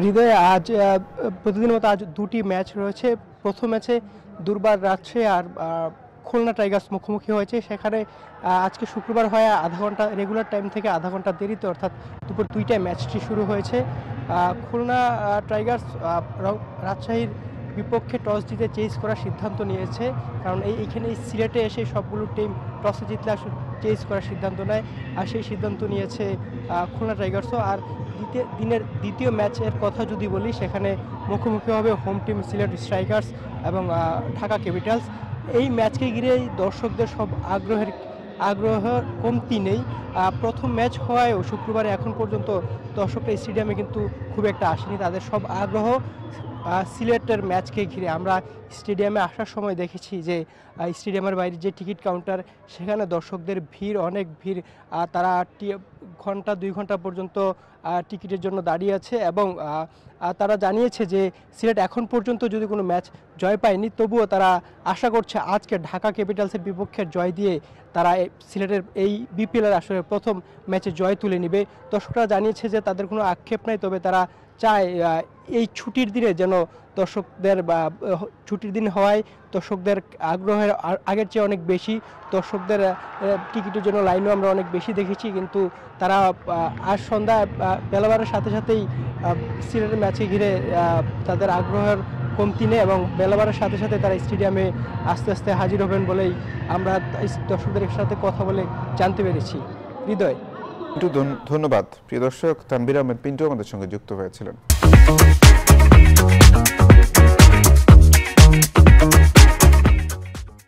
হৃদয়ে আজ প্রতিদিনের মতো আজ দুটি ম্যাচ রয়েছে। প্রথম ম্যাচে দুর্বার রাজশাহী আর খুলনা টাইগার্স মুখোমুখি হয়েছে। সেখানে আজকে শুক্রবার হয় আধা ঘন্টা রেগুলার টাইম থেকে আধা ঘন্টা দেরিতে, অর্থাৎ দুপুর 2টায় ম্যাচটি শুরু হয়েছে। খুলনা টাইগার্স রাজশাহীর বিপক্ষে টস জিতে চেজ করার সিদ্ধান্ত নিয়েছে, কারণ এইখানে সিলেটে এসে সবগুলো টিম টসে জিতলে আসলে চেজ করার সিদ্ধান্ত নেয়, আর সেই সিদ্ধান্ত নিয়েছে খুলনা টাইগার্সও। আর দিনের দ্বিতীয় ম্যাচের কথা যদি বলি, সেখানে মুখোমুখি হবে হোম টিম সিলেট স্ট্রাইকার্স এবং ঢাকা ক্যাপিটালস। এই ম্যাচকে ঘিরেই দর্শকদের সব আগ্রহ কমতি নেই। প্রথম ম্যাচ হওয়ায় শুক্রবারে এখন পর্যন্ত দর্শকরা স্টেডিয়ামে কিন্তু খুব একটা আসেনি। তাদের সব আগ্রহ সিলেটের ম্যাচকে ঘিরে। আমরা স্টেডিয়ামে আসার সময় দেখেছি যে স্টেডিয়ামের বাইরে যে টিকিট কাউন্টার, সেখানে দর্শকদের ভিড়, অনেক ভিড়। তারা ঘন্টা 2 ঘন্টা পর্যন্ত টিকিটের জন্য দাঁড়িয়ে আছে এবং তারা জানিয়েছে যে সিলেট এখন পর্যন্ত যদি কোনো ম্যাচ জয় পায়নি, তবুও তারা আশা করছে আজকে ঢাকা ক্যাপিটালসের বিপক্ষে জয় দিয়ে তারা সিলেটের এই বিপিএলের আসলে প্রথম ম্যাচে জয় তুলে নেবে। দর্শকরা জানিয়েছে যে তাদের কোনো আক্ষেপ নাই, তবে তারা চায় এই ছুটির দিনে যেন দর্শকদের বা ছুটির দিন হওয়ায় দর্শকদের আগ্রহের আগের চেয়ে অনেক বেশি। দর্শকদের টিকিটের জন্য লাইনও আমরা অনেক বেশি দেখেছি, কিন্তু তারা আজ সন্ধ্যায় বেলাবারের সাথে সাথেই সিলেটের ম্যাচে ঘিরে তাদের আগ্রহের কমতি নেই এবং বেলাবারের সাথে সাথে তারা স্টেডিয়ামে আস্তে আস্তে হাজির হবেন বলেই আমরা দর্শকদের সাথে কথা বলে জানতে পেরেছি। হৃদয়, ধন্যবাদ। প্রিয় দর্শক, তানভীর আহমেদ পিন্টু আমাদের সঙ্গে যুক্ত হয়েছিলেন।